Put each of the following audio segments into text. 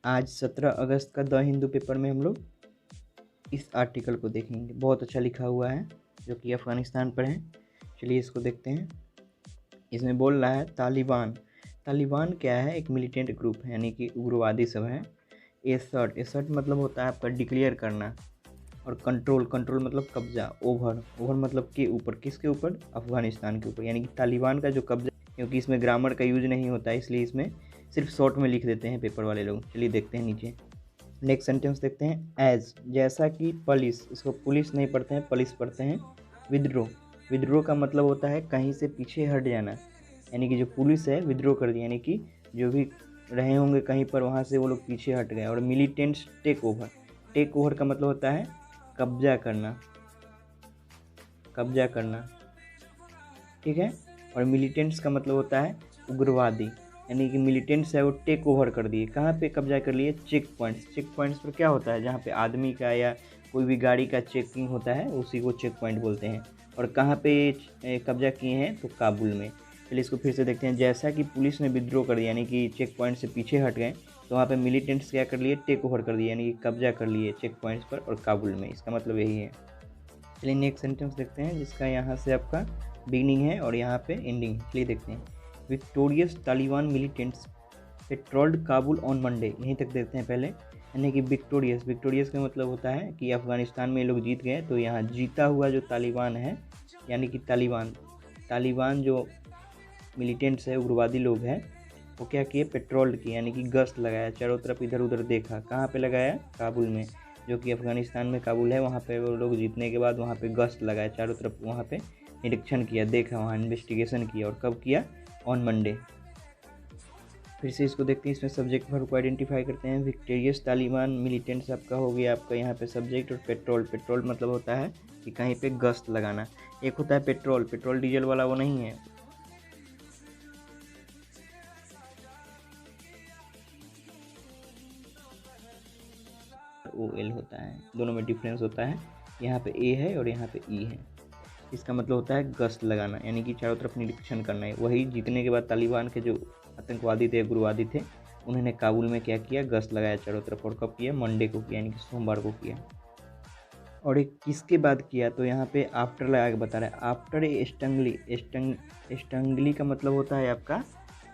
आज 17 अगस्त का the Hindu paper में हम लोग इस आर्टिकल को देखेंगे। बहुत अच्छा लिखा हुआ है जो कि अफ़गानिस्तान पर है। चलिए इसको देखते हैं। इसमें बोल रहा है तालिबान। तालिबान क्या है? एक मिलिटेंट ग्रुप है, यानी कि उग्रवादी सब है। एसर्ट, एसर्ट मतलब होता है आपका डिक्लेयर करना। और कंट्रोल, कंट्रोल मतलब कब्जा। ओवर, ओवर मतलब के ऊपर। किसके ऊपर? अफ़गानिस्तान के ऊपर, यानी कि तालिबान का जो कब्जा। क्योंकि इसमें ग्रामर का यूज नहीं होता है इसलिए इसमें सिर्फ शॉर्ट में लिख देते हैं पेपर वाले लोग। चलिए देखते हैं नीचे। नेक्स्ट सेंटेंस देखते हैं। एज, जैसा कि पुलिस, इसको पुलिस नहीं पढ़ते हैं, पुलिस पढ़ते हैं। विद्रोह, विद्रोह का मतलब होता है कहीं से पीछे हट जाना, यानी कि जो पुलिस है विद्रोह कर दिया, यानी कि जो भी रहे होंगे कहीं पर वहाँ से वो लोग पीछे हट गए। और militants take over, take over का मतलब होता है कब्जा करना, कब्जा करना, ठीक है। और मिलिटेंट्स का मतलब होता है उग्रवादी, यानी कि मिलिटेंट्स है वो टेक ओवर कर दिए। कहाँ पे कब्जा कर लिए? Check points. चेक पॉइंट्स पर क्या होता है? जहाँ पे आदमी का या कोई भी गाड़ी का चेकिंग होता है उसी को चेक पॉइंट बोलते हैं। और कहाँ पे कब्जा किए हैं? तो काबुल में। चलिए इसको फिर से देखते हैं। जैसा कि पुलिस ने विद्रोह कर दिया, यानी कि चेक पॉइंट से पीछे हट गए, तो वहाँ पे मिलिटेंट्स क्या कर लिए? टेक ओवर कर दिए, यानी कि कब्जा कर लिए चेक पॉइंट्स पर और काबुल में। इसका मतलब यही है। चलिए नेक्स्ट सेंटेंस देखते हैं जिसका यहाँ से आपका बिगनिंग है और यहाँ पे एंडिंग है। चलिए देखते हैं। Victorious Taliban militants patrolled Kabul on Monday. यहीं तक देखते हैं पहले। यानी कि विक्टोरियस, विक्टोरियस का मतलब होता है कि अफ़गानिस्तान में लोग जीत गए, तो यहाँ जीता हुआ जो तालिबान है, यानी कि तालिबान, तालिबान जो मिलिटेंट्स है, उग्रवादी लोग हैं, वो क्या किए? पेट्रोल किए, यानी कि गश्त लगाया, चारों तरफ इधर उधर देखा। कहाँ पे लगाया? काबुल में, जो कि अफ़गानिस्तान में काबुल है। वहाँ पे वो लोग जीतने के बाद वहाँ पे गश्त लगाया, चारों तरफ वहाँ पे निरीक्षण किया, देखा, वहाँ इन्वेस्टिगेशन किया। और कब किया? On Monday. फिर से इसको देखते हैं। इसमें सब्जेक्ट वर्ब को आइडेंटिफाई करते हैं। विक्टोरियस तालिबान मिलिटेंट्स आपका हो गया आपका यहाँ पे सब्जेक्ट। और पेट्रोल, पेट्रोल मतलब होता है कि कहीं पे गश्त लगाना। एक होता है पेट्रोल, पेट्रोल डीजल वाला वो नहीं है। OL होता है, दोनों में डिफरेंस होता है। यहाँ पे ए है और यहाँ पे ई है। इसका मतलब होता है गश्त लगाना, यानी कि चारों तरफ निरीक्षण करना है। वही जीतने के बाद तालिबान के जो आतंकवादी थे, उग्रवादी थे, उन्होंने काबुल में क्या किया? गश्त लगाया चारों तरफ। और कब किया? मंडे को किया, यानी कि सोमवार को किया। और एक किसके बाद किया? तो यहाँ पे आफ्टर लगा के बता रहा है। आफ्टर ए स्टंगली, स्टंगली का मतलब होता है आपका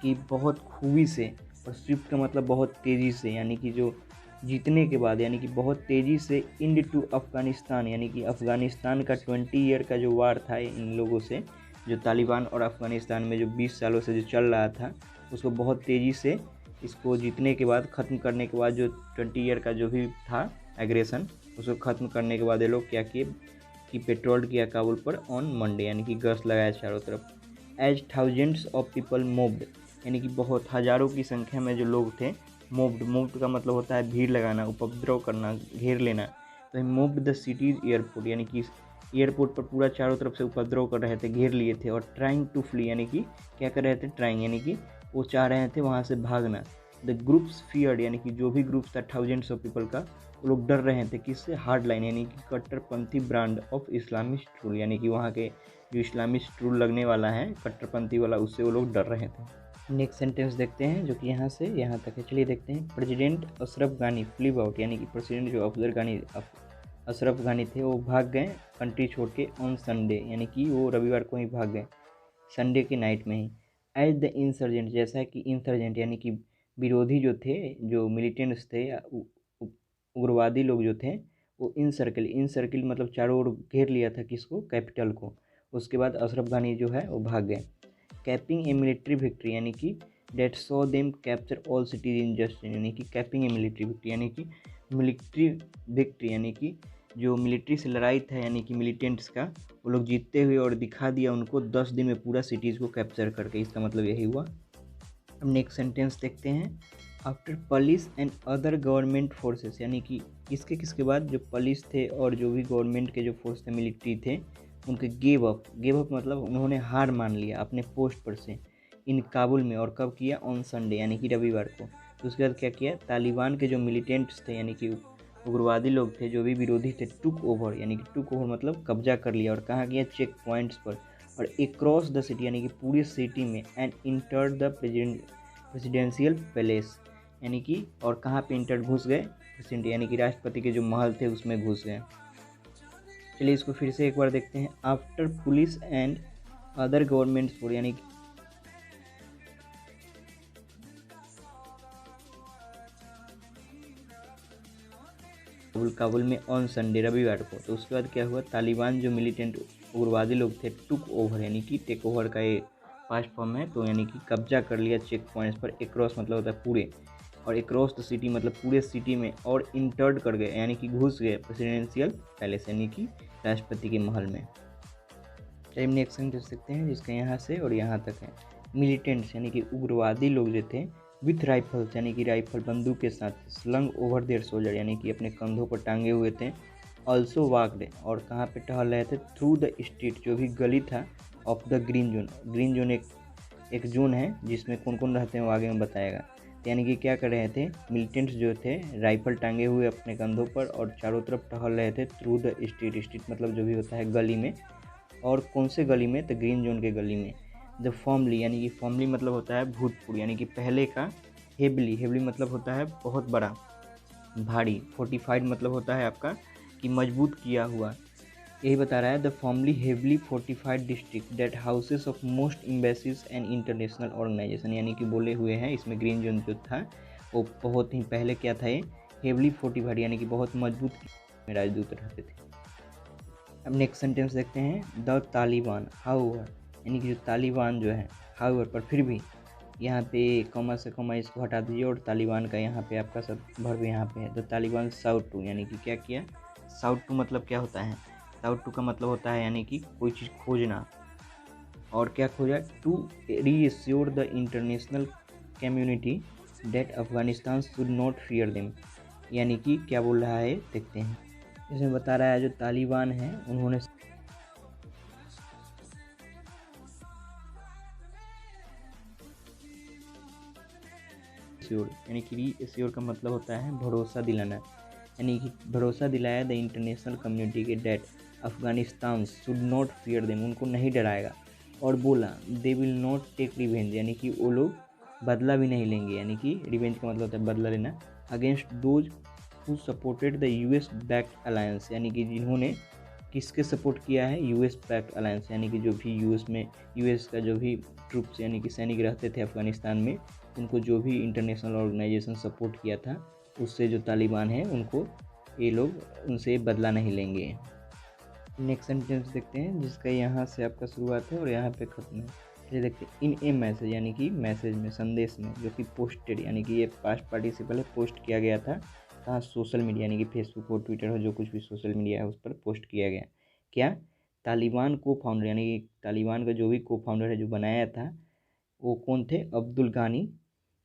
कि बहुत खूबी से। और स्विफ्ट का मतलब बहुत तेज़ी से, यानी कि जो जीतने के बाद, यानी कि बहुत तेज़ी से। इंड टू अफ़गानिस्तान, यानी कि अफ़गानिस्तान का 20 ईयर का जो वार था इन लोगों से, जो तालिबान और अफ़गानिस्तान में जो 20 सालों से जो चल रहा था, उसको बहुत तेज़ी से इसको जीतने के बाद, ख़त्म करने के बाद, जो 20 ईयर का जो भी था एग्रेशन, उसको ख़त्म करने के बाद ये लोग क्या किए कि पेट्रोल किया काबुल पर ऑन मंडे, यानी कि गश्त लगाया चारों तरफ। As thousands of people moved, यानी कि बहुत हज़ारों की संख्या में जो लोग थे। मूव्ड, मूव्ड का मतलब होता है भीड़ लगाना, उपद्रव करना, घेर लेना। तो मूव्ड द सिटीज़ एयरपोर्ट, यानी कि एयरपोर्ट पर पूरा चारों तरफ से उपद्रव कर रहे थे, घेर लिए थे। और ट्राइंग टू फ्ली, यानी कि क्या कर रहे थे? ट्राइंग, यानी कि वो चाह रहे थे वहाँ से भागना। द ग्रुप्स फियर्ड, यानी कि जो भी ग्रुप्स था थाउजेंड्स ऑफ पीपल का, वो लोग डर रहे थे। किससे? हार्ड लाइन, यानी कि कट्टरपंथी ब्रांड ऑफ इस्लामिस्ट रूल, यानी कि वहाँ के जो इस्लामिस्ट रूल लगने वाला है कट्टरपंथी वाला, उससे वो लोग डर रहे थे। नेक्स्ट सेंटेंस देखते हैं जो कि यहाँ से यहाँ तक है। चलिए देखते हैं। प्रेसिडेंट अशरफ गानी फ्लिप आउट, यानी कि प्रेसिडेंट जो अशरफ गानी थे वो भाग गए कंट्री छोड़ के ऑन संडे, यानी कि वो रविवार को ही भाग गए, संडे के नाइट में ही। एज द इंसर्जेंट, जैसा कि इंसर्जेंट यानी कि विरोधी जो थे, जो मिलिटेंट्स थे या उग्रवादी लोग जो थे, वो इन सर्किल मतलब चारों ओर घेर लिया था किसको? कैपिटल को। उसके बाद अशरफ गानी जो है वो भाग गए। कैपिंग ए मिलिट्री विक्ट्री, यानी कि that so them capture all cities in just, यानी कि कैपिंग ए मिलिट्री विक्ट्री, यानी कि मिलिट्री विक्ट्री, यानी कि जो मिलिट्री से लड़ाई था, यानी कि मिलिटेंट्स का, वो लोग जीतते हुए और दिखा दिया उनको 10 दिन में पूरा सिटीज़ को कैप्चर करके। इसका मतलब यही हुआ। अब नेक्स्ट सेंटेंस देखते हैं। After police and other government forces, यानी कि किसके किसके बाद? जो पुलिस थे और जो भी गवर्नमेंट के जो फोर्स थे, मिलिट्री थे, उनके गेव अप, गेव अप मतलब उन्होंने हार मान लिया अपने पोस्ट पर से इन काबुल में। और कब किया? ऑन संडे, यानी कि रविवार को। तो उसके बाद क्या किया? तालिबान के जो मिलिटेंट्स थे, यानी कि उग्रवादी लोग थे, जो भी विरोधी थे, टुक ओवर, यानी कि टुक ओवर मतलब कब्जा कर लिया। और कहाँ किया? चेक पॉइंट्स पर। और अक्रॉस द सिटी, यानी कि पूरी सिटी में। And enter the presidential palace, यानी कि और कहाँ पे इंटर घुस गए, प्रेसिडेंट यानी कि राष्ट्रपति के जो महल थे उसमें घुस गए। चलिए इसको फिर से एक बार देखते हैं। After police and other government force यानी काबुल में ऑन संडे रविवार को, तो उसके बाद क्या हुआ, तालिबान जो मिलिटेंट उग्रवादी लोग थे टुक ओवर यानी कि टेक ओवर का ये पास्ट फॉर्म है, तो यानी कि कब्जा कर लिया चेक पॉइंट्स पर। एक्रॉस मतलब होता है पूरे, और एक्रॉस द सिटी मतलब पूरे सिटी में, और इंटर्ड कर गए यानी कि घुस गए प्रेसिडेंशियल पैलेस यानी कि राष्ट्रपति के महल में। चलिए नेक्स्ट देख सकते हैं जिसका यहाँ से और यहाँ तक है। मिलिटेंट्स यानी कि उग्रवादी लोग जो थे विथ राइफल्स यानी कि राइफल बंदूक के साथ, स्लंग ओवर देयर शोल्डर यानी कि अपने कंधों पर टांगे हुए थे। ऑल्सो वाक्ड और कहाँ पे टहल रहे थे, थ्रू द स्ट्रीट जो भी गली था, of the green zone. Green zone एक जोन है जिसमें कौन कौन रहते हैं वो आगे में बताएगा। यानी कि क्या कर रहे थे, मिलिटेंट्स जो थे राइफल टांगे हुए अपने कंधों पर और चारों तरफ टहल रहे थे थ्रू द स्ट्रीट। स्ट्रीट मतलब जो भी होता है गली में, और कौन से गली में, तो ग्रीन जोन के गली में। द फॉर्मली यानी कि फॉर्मली मतलब होता है भूतपूर्व यानी कि पहले का। हेवली, हेवली मतलब होता है बहुत बड़ा, भारी। फोर्टिफाइड मतलब होता है आपका कि मजबूत किया हुआ। यही बता रहा है the formerly heavily fortified district that houses of most embassies and international organization, यानी कि बोले हुए हैं इसमें ग्रीन जोन जो था वो बहुत ही पहले क्या था, ये हेवली फोर्टिफाइड यानी कि बहुत मजबूत में राजदूत रहते थे। अब नेक्स्ट सेंटेंस देखते हैं। द तालिबान हाउएवर यानी कि जो तालिबान जो है, हाउएवर पर फिर भी, यहाँ पे कॉमा से कॉमा इसको हटा दीजिए और तालिबान का यहाँ पे आपका सब वर्ब यहाँ पे है। द तालिबान साउट टू यानी कि क्या किया, साउट टू मतलब क्या होता है, साउट टू का मतलब होता है यानी कि कोई चीज़ खोजना। और क्या खोजा, to reassure the international community that Afghanistan should not fear them, यानी कि क्या बोल रहा है देखते हैं। इसमें बता रहा है जो तालिबान है उन्होंने यानी कि रीएश्योर का मतलब होता है भरोसा दिलाना, यानी कि भरोसा दिलाया द इंटरनेशनल कम्युनिटी के that Afghanistan should not fear them, उनको नहीं डराएगा। और बोला they will not take revenge यानी कि वो लोग बदला भी नहीं लेंगे, यानी कि रिवेंज का मतलब होता है बदला लेना। Against those who supported the US backed alliance, यानी कि जिन्होंने किसके सपोर्ट किया है, यूएस बैक्ड अलायंस, यानी कि जो भी यूएस का जो भी ट्रूप्स यानी कि सैनिक रहते थे अफगानिस्तान में, उनको जो भी इंटरनेशनल ऑर्गेनाइजेशन सपोर्ट किया था उससे जो तालिबान है उनको ये लोग उनसे बदला नहीं लेंगे। नेक्स्ट सेंटेंस देखते हैं जिसका यहाँ से आपका शुरुआत है और यहाँ पे खत्म है। ये देखते हैं इन ए मैसेज यानी कि मैसेज में, संदेश में, जो कि पोस्टेड यानी कि ये पास्ट पार्टिसिपल है, पोस्ट किया गया था कहाँ, सोशल मीडिया यानी कि फेसबुक हो, ट्विटर हो, जो कुछ भी सोशल मीडिया है उस पर पोस्ट किया गया। क्या, तालिबान को फाउंडर यानी कि तालिबान का जो भी को फाउंडर है जो बनाया था वो कौन थे, अब्दुल गानी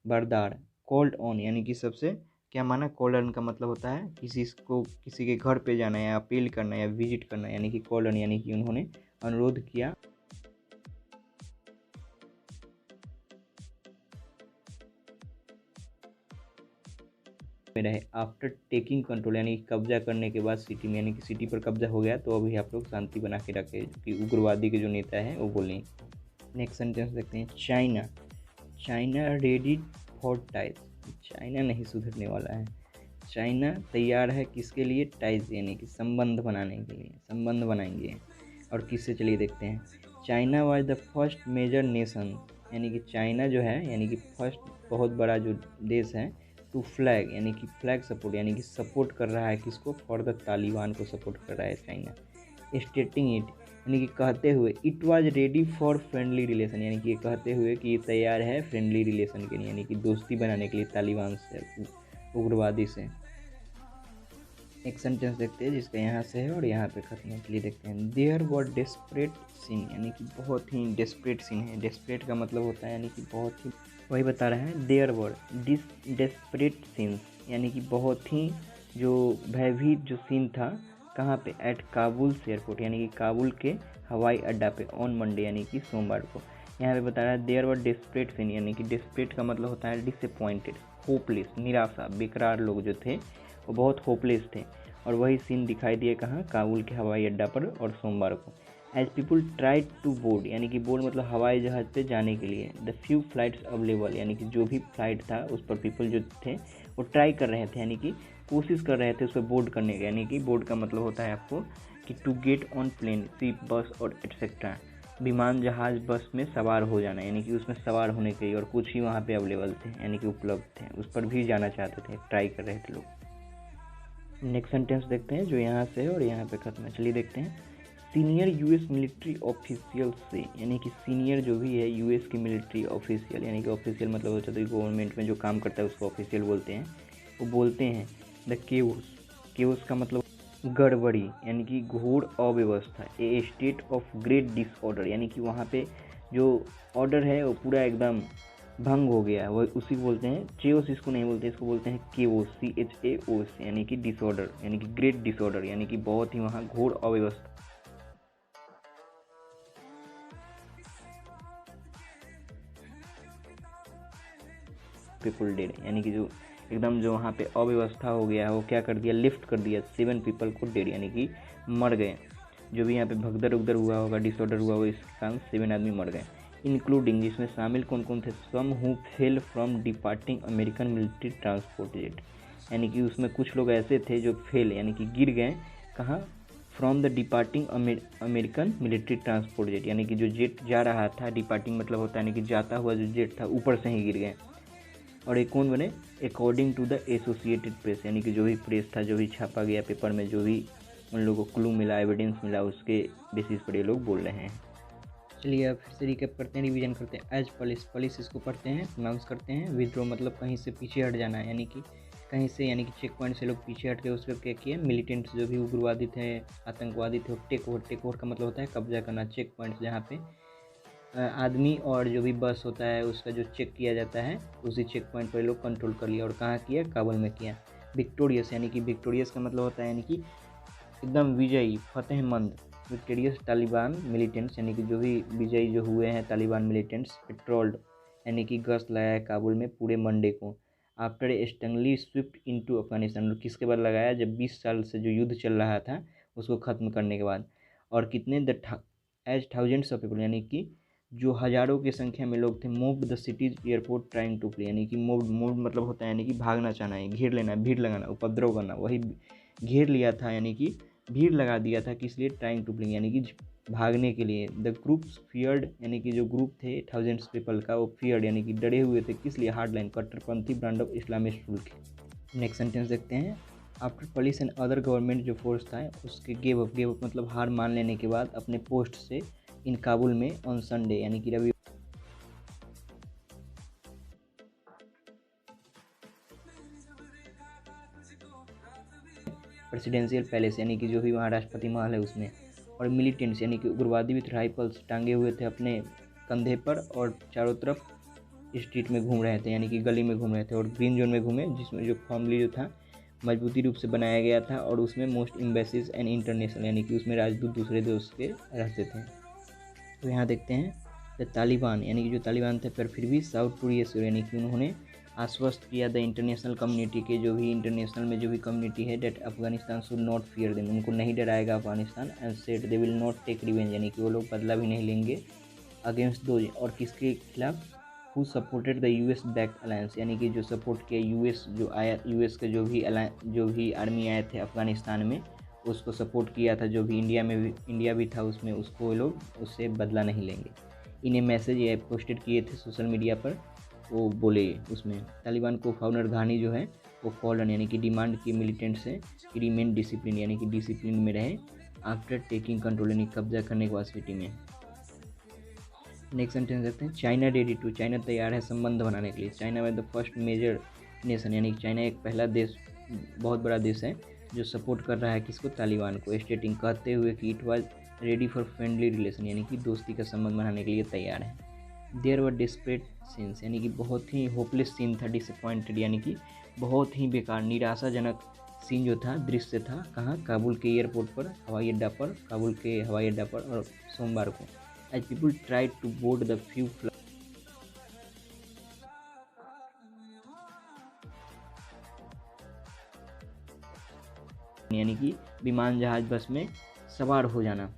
बरदार। कॉल्ड ऑन यानी कि सबसे क्या माना, कॉल्ड ऑन का मतलब होता है किसी के घर पे जाना या अपील करना या विजिट करना, यानी कि कॉल्ड ऑन यानी कि उन्होंने अनुरोध किया। रहे आफ्टर टेकिंग कंट्रोल यानी कि कब्जा करने के बाद सिटी में, यानी कि सिटी पर कब्जा हो गया तो अभी आप लोग शांति बना के रखे, कि उग्रवादी के जो नेता है वो बोले। नेक्स्ट सेंटेंस देखते हैं। China ready for ties, China नहीं सुधरने वाला है। चाइना तैयार है किसके लिए, टाइज यानी कि संबंध बनाने के लिए, संबंध बनाएंगे। और किससे, चलिए देखते हैं। China was the first major nation, यानी कि चाइना जो है यानी कि फर्स्ट बहुत बड़ा जो देश है, टू फ्लैग यानी कि फ्लैग सपोर्ट यानी कि सपोर्ट कर रहा है किसको, फॉर द तालिबान को सपोर्ट कर रहा है चाइना। स्टेटिंग इट यानी कि कहते हुए, it was ready for friendly relation, यानी कि ये कहते हुए कि ये तैयार है फ्रेंडली रिलेशन के लिए, यानी कि दोस्ती बनाने के लिए तालिबान से, उग्रवादी से। एक सेंटेंस देखते हैं जिसका यहाँ से है और यहाँ पे खत्म है, के लिए देखते हैं। देयर वर डेस्परेट सीन यानी कि बहुत ही डेस्परेट सीन है। डेस्परेट का मतलब होता है यानी कि बहुत ही, वही बता रहा है। देयर वर डेस्परेट सीन्स यानी कि बहुत ही जो भयभीत जो सीन था, कहाँ पे, एट काबुल एयरपोर्ट यानी कि काबुल के हवाई अड्डा पे, ऑन मंडे यानी कि सोमवार को। यहाँ पे बता रहा है देयर वर डेस्परेट सीन यानी कि डेस्परेट का मतलब होता है डिसअपॉइंटेड, होपलेस, निराशा, बेकरार लोग जो थे वो बहुत होपलेस थे, और वही सीन दिखाई दिए कहाँ, काबुल के हवाई अड्डा पर और सोमवार को। As people try to board, यानी कि बोर्ड मतलब हवाई जहाज़ पे जाने के लिए, द फ्यू फ्लाइट्स अवेलेबल, यानी कि जो भी फ्लाइट था उस पर पीपल जो थे वो ट्राई कर रहे थे, यानी कि कोशिश कर रहे थे उस पर बोर्ड करने का। यानी कि बोर्ड का मतलब होता है आपको कि to get on plane, ship, bus और एटसेट्रा, विमान, जहाज़, बस में सवार हो जाना, यानी कि उसमें सवार होने के लिए, और कुछ ही वहाँ पे अवेलेबल थे यानी कि उपलब्ध थे, उस पर भी जाना चाहते थे, ट्राई कर रहे थे लोग। नेक्स्ट सेंटेंस देखते हैं जो यहाँ से है और यहाँ पे खत्म है। चलिए देखते हैं। सीनियर यूएस मिलिट्री ऑफिशियल से, यानी कि सीनियर जो भी है यूएस की मिलिट्री ऑफिशियल, यानी कि ऑफिशियल मतलब होता है गवर्नमेंट में जो काम करता है उसको ऑफिशियल बोलते हैं, वो बोलते हैं द केओस, केओस का मतलब गड़बड़ी, यानी कि घोर अव्यवस्था, ए स्टेट ऑफ ग्रेट डिसऑर्डर, यानी कि वहाँ पे जो ऑर्डर है वो पूरा एकदम भंग हो गया, वो उसी को बोलते हैं। चेओस इसको नहीं बोलते, इसको बोलते हैं केओस, CHAOS, यानी कि डिसऑर्डर, यानी कि ग्रेट डिसऑर्डर, यानी कि बहुत ही वहाँ घोर अव्यवस्था, पीपल डेड, यानी कि जो एकदम जो वहाँ पे अव्यवस्था हो गया है वो क्या कर दिया, लिफ्ट कर दिया 7 पीपल को डेड, यानी कि मर गए। जो भी यहाँ पे भगदड़ उगदड़ हुआ होगा, डिसऑर्डर हुआ होगा, इसके कारण 7 आदमी मर गए। इंक्लूडिंग, जिसमें शामिल कौन कौन थे, some who fell from departing American military transport jet, यानी कि उसमें कुछ लोग ऐसे थे जो फेल यानी कि गिर गए, कहाँ, from the departing American military transport jet, यानी कि जो जेट जा रहा था, डिपार्टिंग मतलब होता है यानी कि जाता हुआ जो जेट था ऊपर से ही गिर गए। और एक कौन बने, according to the Associated Press, यानी कि जो भी प्रेस था, जो भी छापा गया पेपर में, जो भी उन लोगों को क्लू मिला, एविडेंस मिला, उसके बेसिस पर ये लोग बोल रहे हैं। चलिए अब फिर से रिकैप करते हैं, रिवीजन करते हैं। एज पुलिस, पुलिस इसको पढ़ते हैं, प्रोनाउंस करते हैं। विद्रो मतलब कहीं से पीछे हट जाना, यानी कि कहीं से, यानी कि चेक पॉइंट से लोग पीछे हट के उसका क्या किया, मिलिटेंट्स जो भी उग्रवादी थे, आतंकवादी थे, टेक ओवर, टेक ओवर का मतलब होता है कब्जा करना, चेक पॉइंट जहाँ पे आदमी और जो भी बस होता है उसका जो चेक किया जाता है, उसी चेक पॉइंट पर लोग कंट्रोल कर लिया। और कहाँ किया, काबुल में किया। विक्टोरियस, यानी कि विक्टोरियस का मतलब होता है यानी कि एकदम विजयी, फतेहमंद। विक्टोरियस तालिबान मिलिटेंट्स, यानी कि जो भी विजयी जो हुए हैं तालिबान मिलिटेंट्स, पेट्रोल्ड, यानी कि गश्त लगाया काबुल में पूरे मंडे को। After a स्टंगली Swift into Afghanistan, किसके बाद लगाया, जब 20 साल से जो युद्ध चल रहा था उसको ख़त्म करने के बाद। और कितने, the as thousands of people, यानी कि जो हज़ारों की संख्या में लोग थे, moved the city's airport trying to play, यानी कि मूव मतलब होता है यानी कि भागना चाहना है, घेर लेना, भीड़ लगाना, उपद्रव करना, वही घेर लिया था, यानी कि भीड़ लगा दिया था, किस लिए, ट्राइंग टू प्ले, यानी कि भागने के लिए। द ग्रुप्स फियर्ड, यानी कि जो ग्रुप थे थाउजेंड्स पीपल का, वो फियर्ड यानी कि डरे हुए थे, किस लिए, हार्ड लाइन, कट्टरपंथी ब्रांड ऑफ इस्लामिस्ट रूल के। नेक्स्ट सेंटेंस देखते हैं। After police and other government जो फोर्स था उसके गेव अप मतलब हार मान लेने के बाद अपने पोस्ट से इन काबुल में ऑन संडे, यानी कि रवि प्रेसिडेंशियल पैलेस, यानी कि जो भी वहाँ राष्ट्रपति महल है उसमें। और मिलिटेंट्स, यानी कि उग्रवादी विथ राइफल्स टांगे हुए थे अपने कंधे पर और चारों तरफ स्ट्रीट में घूम रहे थे, यानी कि गली में घूम रहे थे। और ग्रीन जोन में घूमे, जिसमें जो फैमिली जो था मजबूती रूप से बनाया गया था, और उसमें मोस्ट एम्बेसीज एंड इंटरनेशनल, यानी कि उसमें राजदूत दूसरे देश के रहते थे। तो यहाँ देखते हैं द तालिबान, यानी कि जो तालिबान थे, पर फिर भी साउथ कोरिया से, यानी कि उन्होंने आश्वस्त किया द इंटरनेशनल कम्युनिटी के, जो भी इंटरनेशनल में जो भी कम्युनिटी है, that Afghanistan should not fear them, उनको नहीं डराएगा Afghanistan, and said they will not take revenge, यानी कि वो लोग बदला भी नहीं लेंगे, अगेंस्ट दो, और किसके खिलाफ, who supported the US back alliance, यानी कि जो सपोर्ट किया यूएस, जो आया यूएस के जो भी आर्मी आए थे अफगानिस्तान में, उसको सपोर्ट किया था, जो भी इंडिया भी था उसमें, उसको वो लोग उससे बदला नहीं लेंगे। इन्हें मैसेज ये पोस्टेड किए थे सोशल मीडिया पर, वो बोले उसमें। तालिबान को फाउंडर घानी जो है वो कॉलन, यानी कि डिमांड की मिलिटेंट से कि रिमेन डिसिप्लिन, यानी कि डिसिप्लिन में रहे आफ्टर टेकिंग कंट्रोल, यानी कब्जा करने के बाद सिटी में। नेक्स्ट सेंटेंस देखते हैं। चाइना रेडी टू, चाइना तैयार है संबंध बनाने के लिए। चाइना में द फर्स्ट मेजर नेशन, यानी कि चाइना एक पहला देश, बहुत बड़ा देश है जो सपोर्ट कर रहा है किसको, तालिबान को, स्टेटिंग कहते हुए कि it was ready for friendly relation, यानी कि दोस्ती का संबंध बनाने के लिए तैयार है। देयर वर डिस्परेट सीन्स, यानी कि बहुत ही होपलेस सीन था, डिसअपॉइंटेड, यानी कि बहुत ही बेकार, निराशाजनक सीन जो था, दृश्य था, कहाँ, काबुल के एयरपोर्ट पर, हवाई अड्डा पर, काबुल के हवाई अड्डा पर, और सोमवार को। As people try to board the few, यानी कि विमान, जहाज, बस में सवार हो जाना।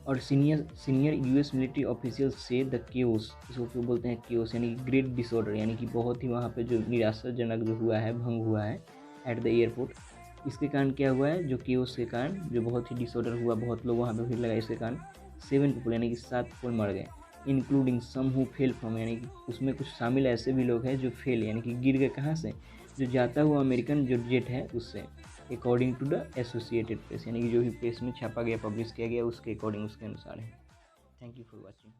और senior senior US military officials से द केओस, इसको क्यों बोलते हैं केओस, यानी कि ग्रेट डिसऑर्डर, यानी कि बहुत ही वहाँ पे जो निराशाजनक जो हुआ है, भंग हुआ है एट द एयरपोर्ट। इसके कारण क्या हुआ है, जो केओस के कारण जो बहुत ही डिसऑर्डर हुआ, बहुत लोग वहाँ पे भीड़ लगा, इसके कारण 7 पीपल यानी कि 7 पीपल मर गए, including some who fell from, यानी कि उसमें कुछ शामिल ऐसे भी लोग हैं जो फेल यानी कि गिर गए, कहाँ से, जो जाता हुआ अमेरिकन जो जेट है उससे, according to the Associated Press, यानी कि जो भी प्रेस में छापा गया, पब्लिश किया गया, उसके अकॉर्डिंग, उसके अनुसार है। Thank you for watching.